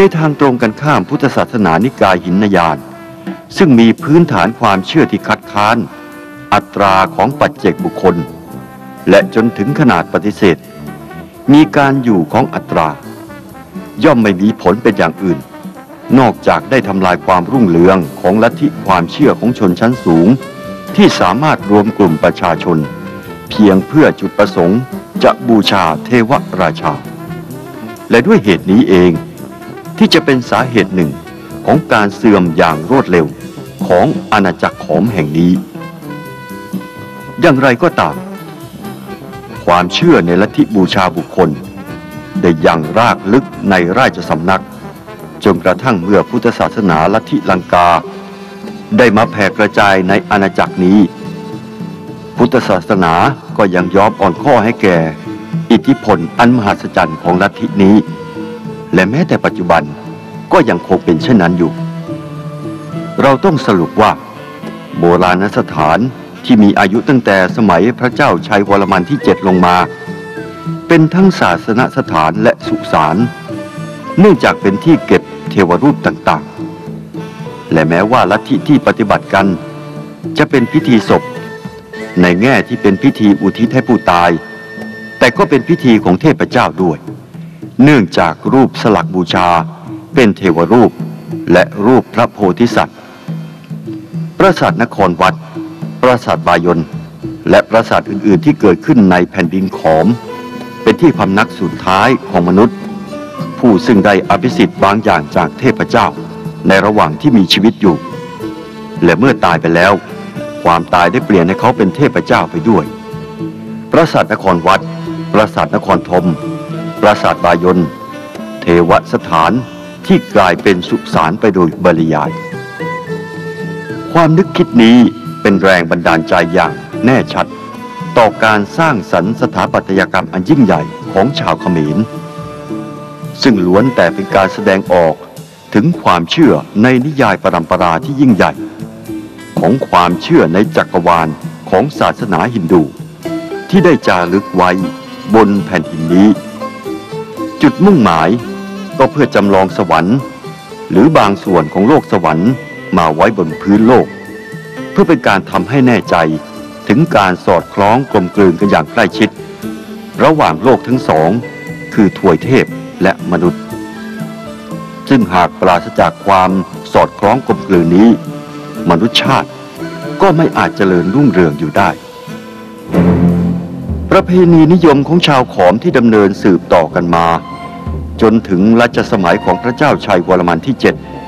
ในทางตรงกันข้ามพุทธศาสนานิกายหินยานซึ่งมีพื้นฐานความเชื่อที่คัดค้านอัตราของปัจเจกบุคคลและจนถึงขนาดปฏิเสธมีการอยู่ของอัตราย่อมไม่มีผลเป็นอย่างอื่นนอกจากได้ทำลายความรุ่งเรืองของลัทธิความเชื่อของชนชั้นสูงที่สามารถรวมกลุ่มประชาชนเพียงเพื่อจุดประสงค์จะบูชาเทวราชาและด้วยเหตุนี้เองที่จะเป็นสาเหตุหนึ่งของการเสื่อมอย่างรวดเร็วของอาณาจักรขอมแห่งนี้อย่างไรก็ตามความเชื่อในลัทธิบูชาบุคคลได้ยังรากลึกในราชสำนักจนกระทั่งเมื่อพุทธศาสนาลัทธิลังกาได้มาแผ่กระจายในอาณาจักรนี้พุทธศาสนาก็ยังยอมอ่อนข้อให้แก่อิทธิพลอันมหัศจรรย์ของลัทธินี้และแม้แต่ปัจจุบันก็ยังคงเป็นเช่นนั้นอยู่เราต้องสรุปว่าโบราณสถานที่มีอายุตั้งแต่สมัยพระเจ้าชัยวรมันที่7ลงมาเป็นทั้งศาสนสถานและสุสานเนื่องจากเป็นที่เก็บเทวรูปต่างๆและแม้ว่าลัทธิที่ปฏิบัติกันจะเป็นพิธีศพในแง่ที่เป็นพิธีอุทิศให้ผู้ตายแต่ก็เป็นพิธีของเทพเจ้าด้วยเนื่องจากรูปสลักบูชาเป็นเทวรูปและรูปพระโพธิสัตว์ปราสาทนครวัดปราสาทบายนและปราสาทอื่นๆที่เกิดขึ้นในแผ่นดินขอมเป็นที่พำนักสุดท้ายของมนุษย์ผู้ซึ่งได้อภิสิทธิ์บางอย่างจากเทพเจ้าในระหว่างที่มีชีวิตอยู่และเมื่อตายไปแล้วความตายได้เปลี่ยนให้เขาเป็นเทพเจ้าไปด้วยปราสาทนครวัดปราสาทนครธมปราสาทบายนเทวสถานที่กลายเป็นสุสานไปโดยปริยายความนึกคิดนี้เป็นแรงบันดาลใจอย่างแน่ชัดต่อการสร้างสรรค์สถาปัตยกรรมอันยิ่งใหญ่ของชาวเขมรซึ่งล้วนแต่เป็นการแสดงออกถึงความเชื่อในนิยายปรัมปราที่ยิ่งใหญ่ของความเชื่อในจักรวาลของศาสนาฮินดูที่ได้จารึกไว้บนแผ่นดินนี้จุดมุ่งหมายก็เพื่อจำลองสวรรค์หรือบางส่วนของโลกสวรรค์มาไว้บนพื้นโลกเพื่อเป็นการทำให้แน่ใจถึงการสอดคล้องกลมกลืนกันอย่างใกล้ชิดระหว่างโลกทั้งสองคือทวยเทพและมนุษย์ซึ่งหากปราศจากความสอดคล้องกลมกลืนนี้มนุษยชาติก็ไม่อาจเจริญรุ่งเรืองอยู่ได้ประเพณีนิยมของชาวขอมที่ดำเนินสืบต่อกันมาจนถึงรัชสมัยของพระเจ้าชัยวรมันที่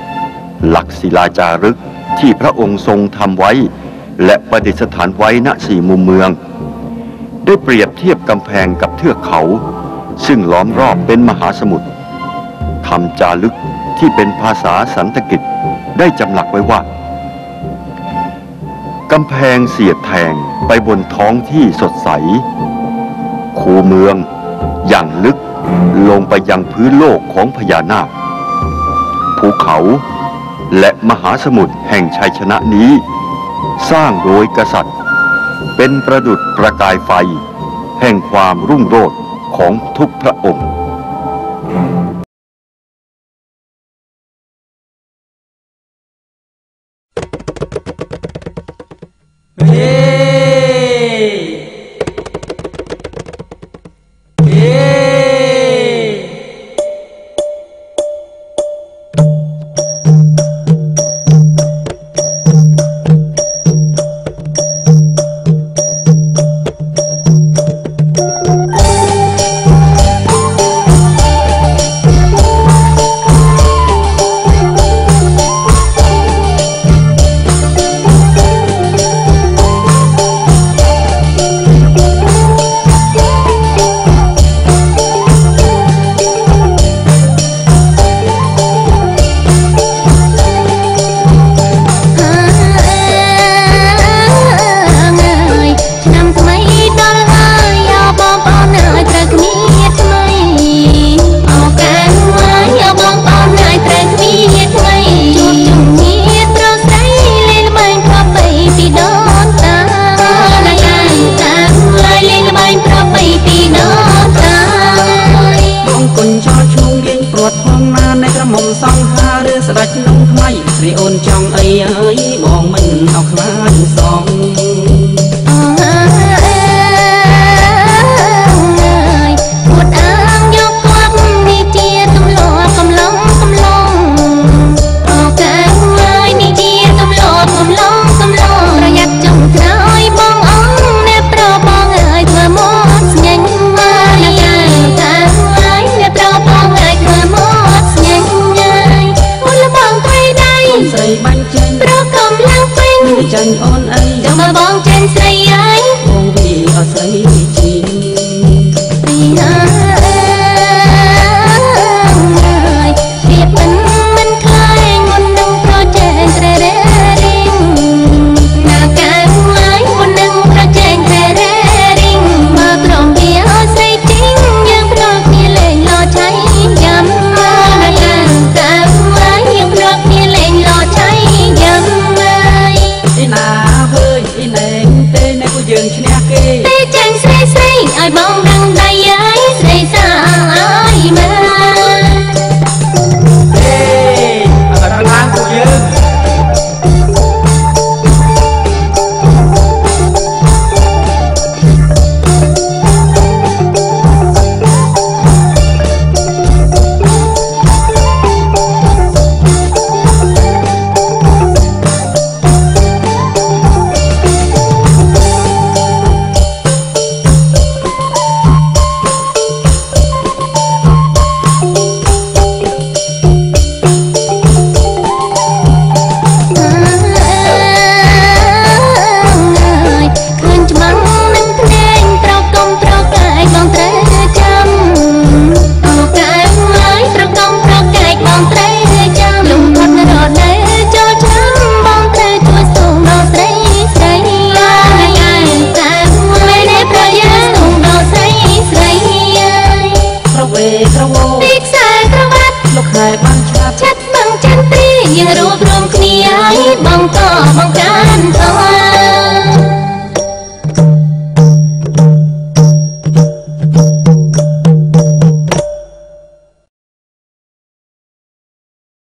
7หลักศิลาจารึกที่พระองค์ทรงทำไว้และประดิษฐานไว้ณ4มุมเมืองได้เปรียบเทียบกำแพงกับเทือกเขาซึ่งล้อมรอบเป็นมหาสมุทรทำจารึกที่เป็นภาษาสันสกฤตได้จำหลักไว้ว่ากำแพงเสียดแทงไปบนท้องที่สดใสคูเมืองอย่างลึกลงไปยังพื้นโลกของพญานาคภูเขาและมหาสมุทรแห่งชัยชนะนี้สร้างโดยกษัตริย์เป็นประดุจประกายไฟแห่งความรุ่งโรจน์ของทุกพระองค์ ស្រីអូនចង់អីអើយបងមិនអោខ្លាចសងចាញ់អូនអីចាំមកបងចេញស្រីអើយបងវាអត់ស្រី